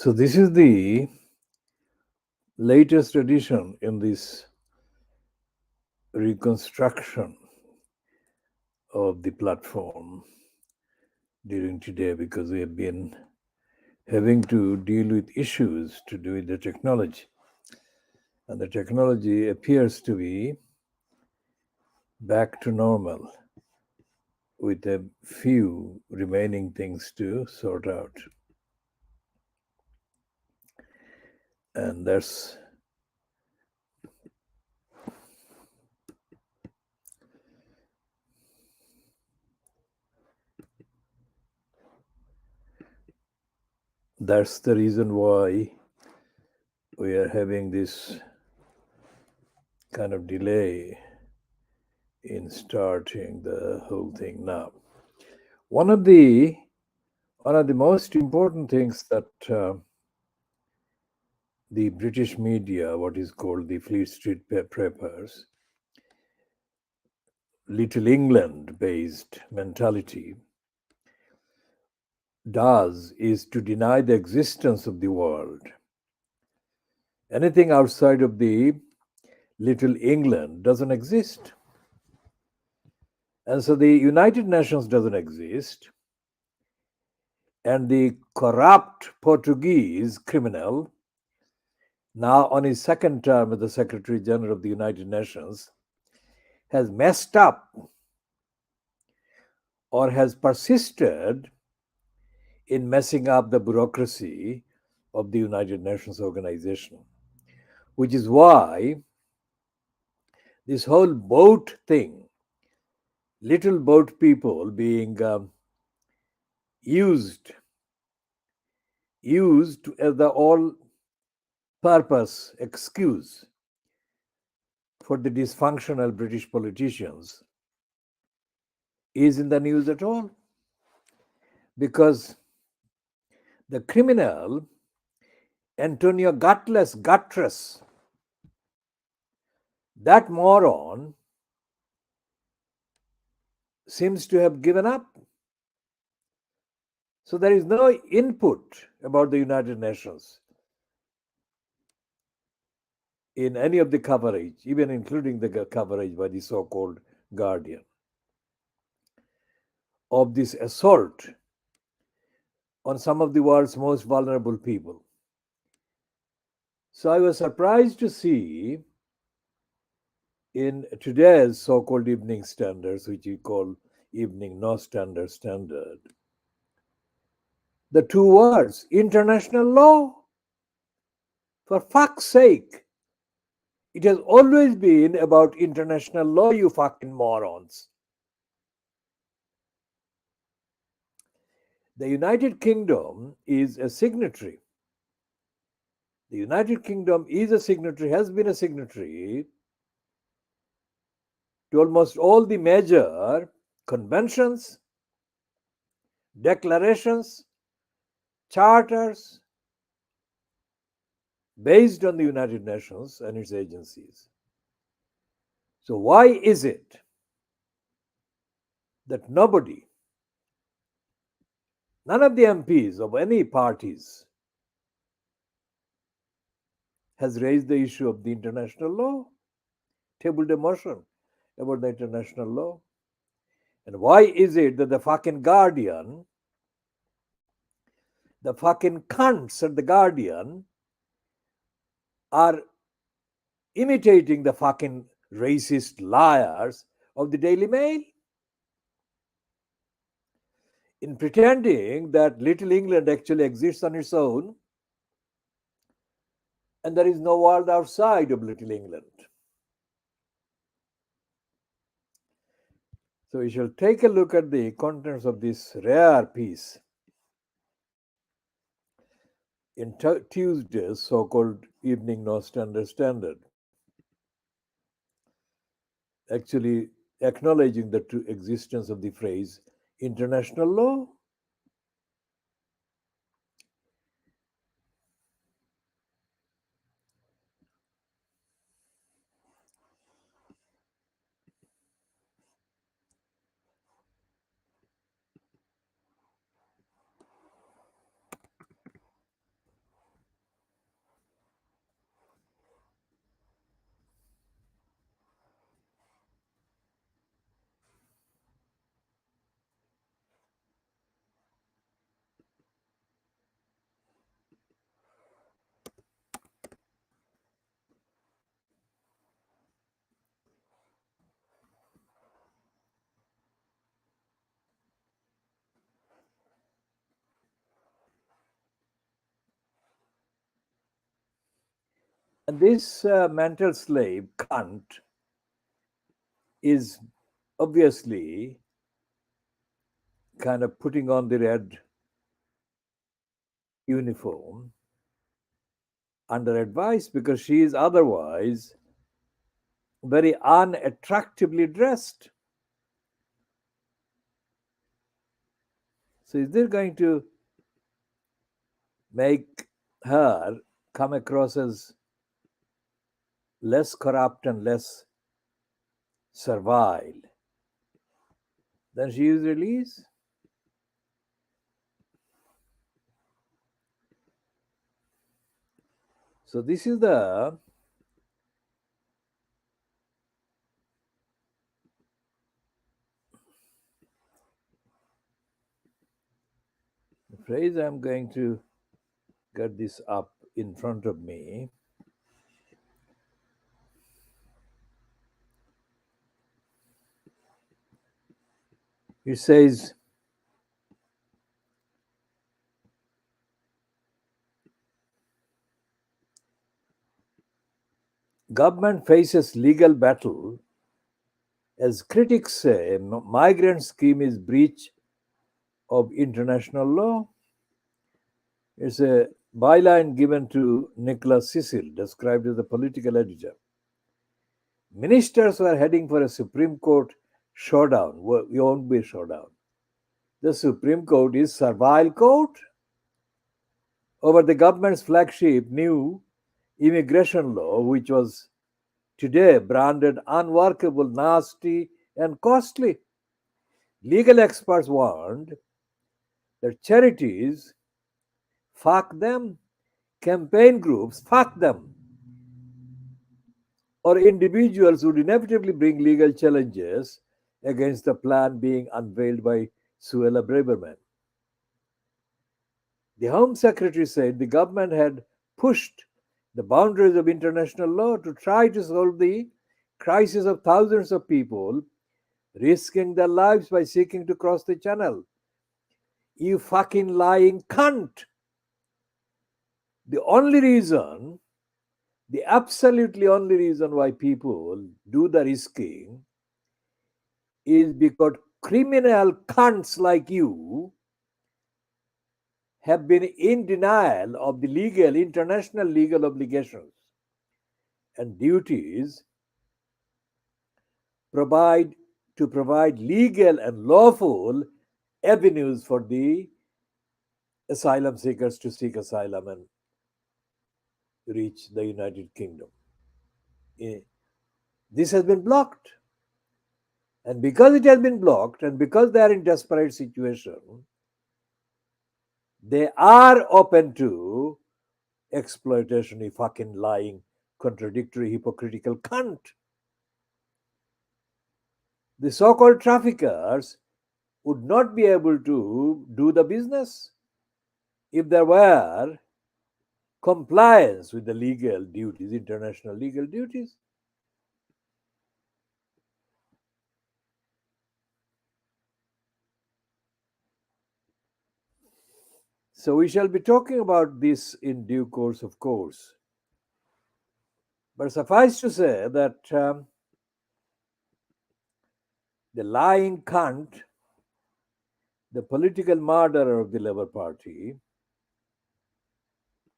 So this is the latest edition in this reconstruction of the platform during today, because we have been having to deal with issues to do with the technology. And the technology appears to be back to normal with a few remaining things to sort out. And that's the reason why we are having this kind of delay in starting the whole thing now. One of the most important things that the British media, what is called the Fleet Street Papers, Little England-based mentality, does is to deny the existence of the world. Anything outside of the Little England doesn't exist. And so the United Nations doesn't exist. And the corrupt Portuguese criminal, now on his second term as the Secretary General of the United Nations, has messed up or has persisted in messing up the bureaucracy of the United Nations organization, which is why this whole boat thing, little boat people being used as the all-purpose excuse for the dysfunctional British politicians, is in the news at all. Because the criminal, Antonio Guterres, that moron, seems to have given up. So there is no input about the United Nations in any of the coverage, even including the coverage by the so-called Guardian, of this assault on some of the world's most vulnerable people. So I was surprised to see in today's so-called evening standards, which we call evening no standard, the two words, international law. For fuck's sake. It has always been about international law, you fucking morons. The United Kingdom is a signatory. The United Kingdom is a signatory, has been a signatory to almost all the major conventions, declarations, charters based on the United Nations and its agencies. So why is it that none of the MPs of any parties has raised the issue of the international law, tabled a motion about the international law? And why is it that the fucking Guardian, the fucking cunts at the Guardian, are imitating the fucking racist liars of the Daily Mail in pretending that Little England actually exists on its own and there is no world outside of Little England? So we shall take a look at the contents of this rare piece in Tuesday's so-called Evening No Standard, actually acknowledging the true existence of the phrase international law. And this mental slave, Kant, is obviously kind of putting on the red uniform under advice because she is otherwise very unattractively dressed. So, is there going to make her come across as less corrupt and less servile than she is released? So, this is the phrase. I'm going to get this up in front of me. It says, government faces legal battle as critics say migrant scheme is breach of international law. It's a byline given to Nicholas Cecil, described as the political editor. Ministers were heading for a Supreme Court showdown. Well, it won't be a showdown. The Supreme Court is servile court over the government's flagship new immigration law, which was today branded unworkable, nasty, and costly. Legal experts warned that charities, fuck them, campaign groups, fuck them, or individuals would inevitably bring legal challenges against the plan being unveiled by Suella Braverman. The Home Secretary said the government had pushed the boundaries of international law to try to solve the crisis of thousands of people risking their lives by seeking to cross the channel. You fucking lying cunt! The only reason, the absolutely only reason why people do the risking is because criminal cunts like you have been in denial of the legal, international legal obligations and duties provide legal and lawful avenues for the asylum seekers to seek asylum and reach the United Kingdom. This has been blocked. And because it has been blocked and because they are in desperate situation, they are open to exploitation, you fucking lying, contradictory, hypocritical cunt. The so called traffickers would not be able to do the business if there were compliance with the legal duties, international legal duties. So we shall be talking about this in due course, of course. But suffice to say that the lying cunt, the political murderer of the Labour Party,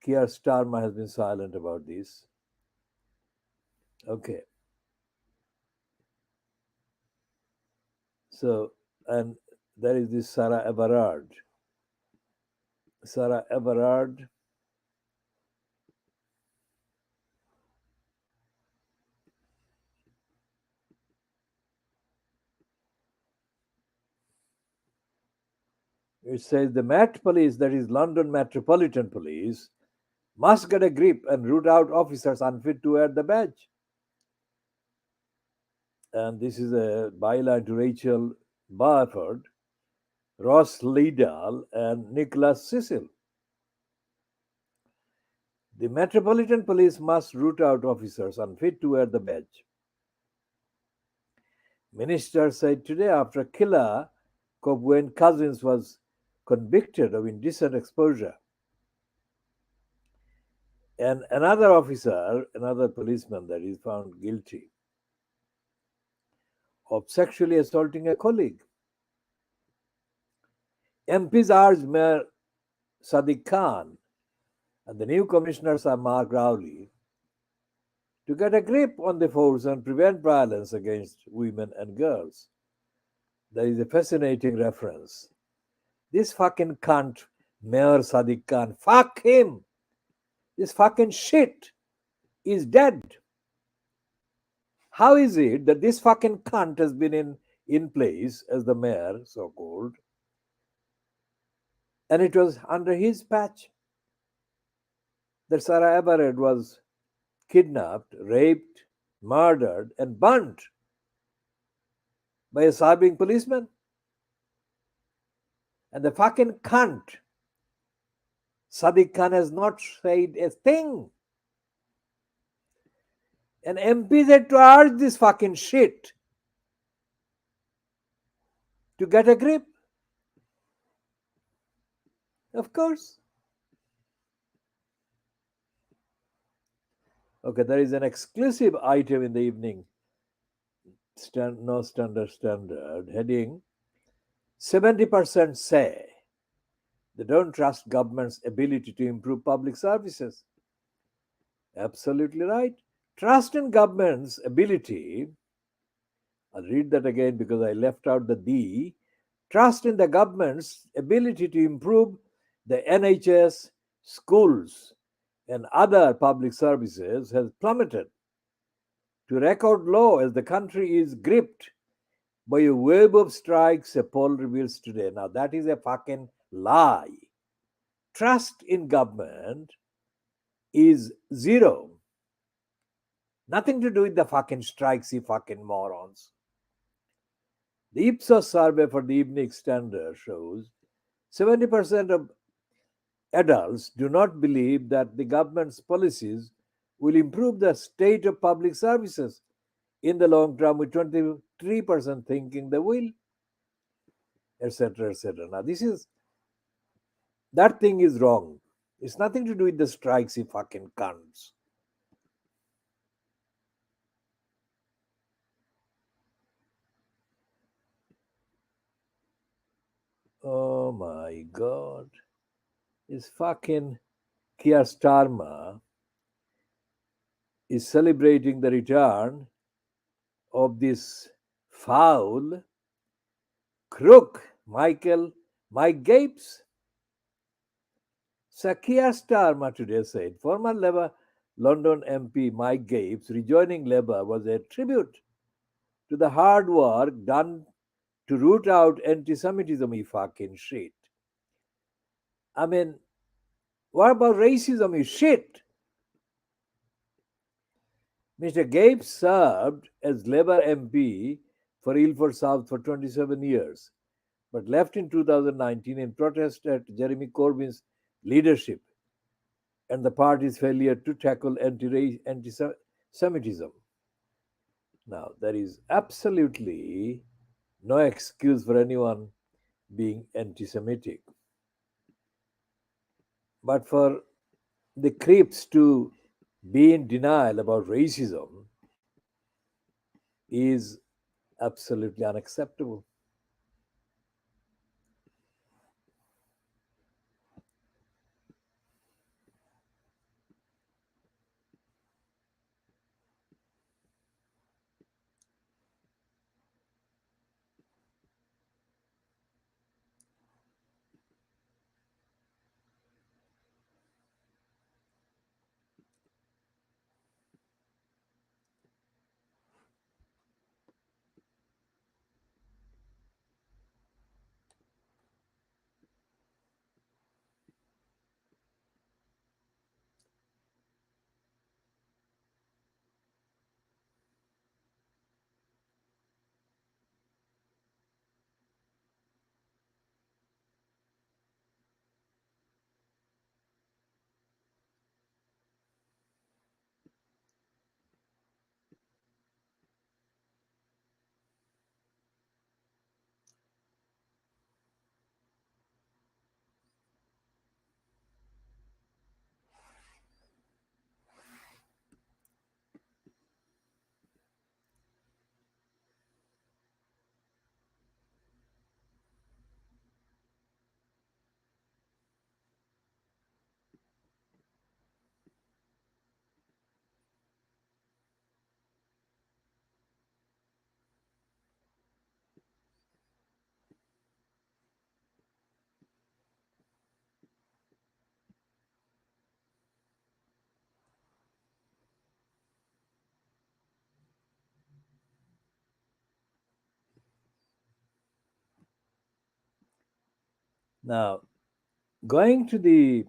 Keir Starmer has been silent about this. Okay. So, and there is this Sarah Everard. Sarah Everard it says the Met Police, that is London Metropolitan Police, must get a grip and root out officers unfit to wear the badge. And this is a byline to Rachel Barford, Ross Liddell, and Nicholas Cecil. The Metropolitan Police must root out officers unfit to wear the badge. Minister said today after killer Cobwayne Cousins was convicted of indecent exposure. And another officer, another policeman that is found guilty of sexually assaulting a colleague. MPs urged Mayor Sadiq Khan and the new commissioners are Mark Rowley to get a grip on the force and prevent violence against women and girls. There is a fascinating reference. This fucking cunt, Mayor Sadiq Khan, fuck him. This fucking shit is dead. How is it that this fucking cunt has been in place as the mayor, so called, and it was under his patch that Sarah Everett was kidnapped, raped, murdered, and burnt by a starving policeman? And the fucking cunt, Sadiq Khan, has not said a thing. And MPs had to urge this fucking shit to get a grip. Of course. Okay, there is an exclusive item in the evening, no standard, heading 70% say they don't trust government's ability to improve public services. Absolutely right. Trust in government's ability, I'll read that again because I left out the. Trust in the government's ability to improve the NHS, schools, and other public services has plummeted to record low as the country is gripped by a web of strikes, a poll reveals today. Now, that is a fucking lie. Trust in government is zero. Nothing to do with the fucking strikes, you fucking morons. The Ipsos survey for the Evening Standard shows 70% of adults do not believe that the government's policies will improve the state of public services in the long term, with 23% thinking they will, etc., etc. Now, that thing is wrong. It's nothing to do with the strikes, you fucking cunts. Oh my god. This fucking Keir Starmer is celebrating the return of this foul crook, Mike Gapes. Sir Keir Starmer today said former Labour London MP Mike Gapes rejoining Labour was a tribute to the hard work done to root out anti-Semitism, you fucking shit. I mean, what about racism, you shit? Mr. Gapes served as Labour MP for Ilford South for 27 years, but left in 2019 in protest at Jeremy Corbyn's leadership and the party's failure to tackle anti-Semitism. Now, there is absolutely no excuse for anyone being anti Semitic. But for the creeps to be in denial about racism is absolutely unacceptable. Now, going to the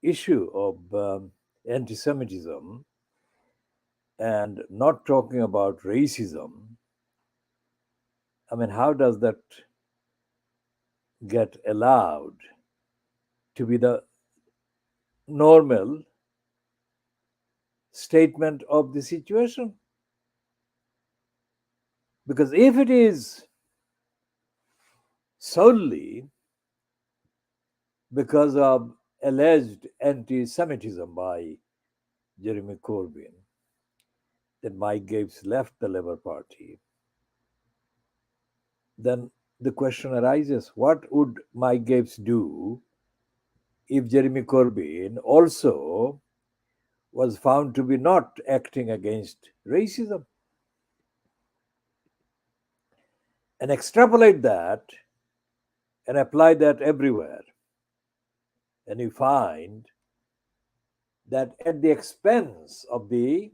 issue of anti Semitism and not talking about racism, I mean, how does that get allowed to be the normal statement of the situation? Because if it is solely because of alleged anti Semitism by Jeremy Corbyn that Mike Gapes left the Labour Party, then the question arises, what would Mike Gapes do if Jeremy Corbyn also was found to be not acting against racism? And extrapolate that and apply that everywhere. And you find that at the expense of the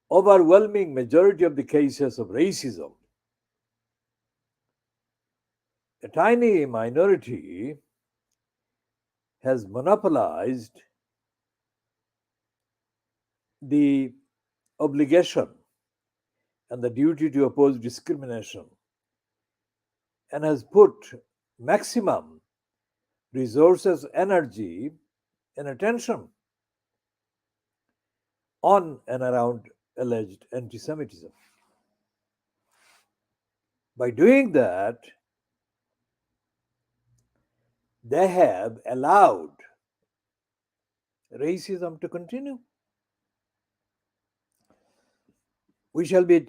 overwhelming majority of the cases of racism, a tiny minority has monopolized the obligation and the duty to oppose discrimination and has put maximum resources, energy, and attention on and around alleged anti Semitism. By doing that, they have allowed racism to continue. We shall be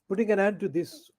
putting an end to this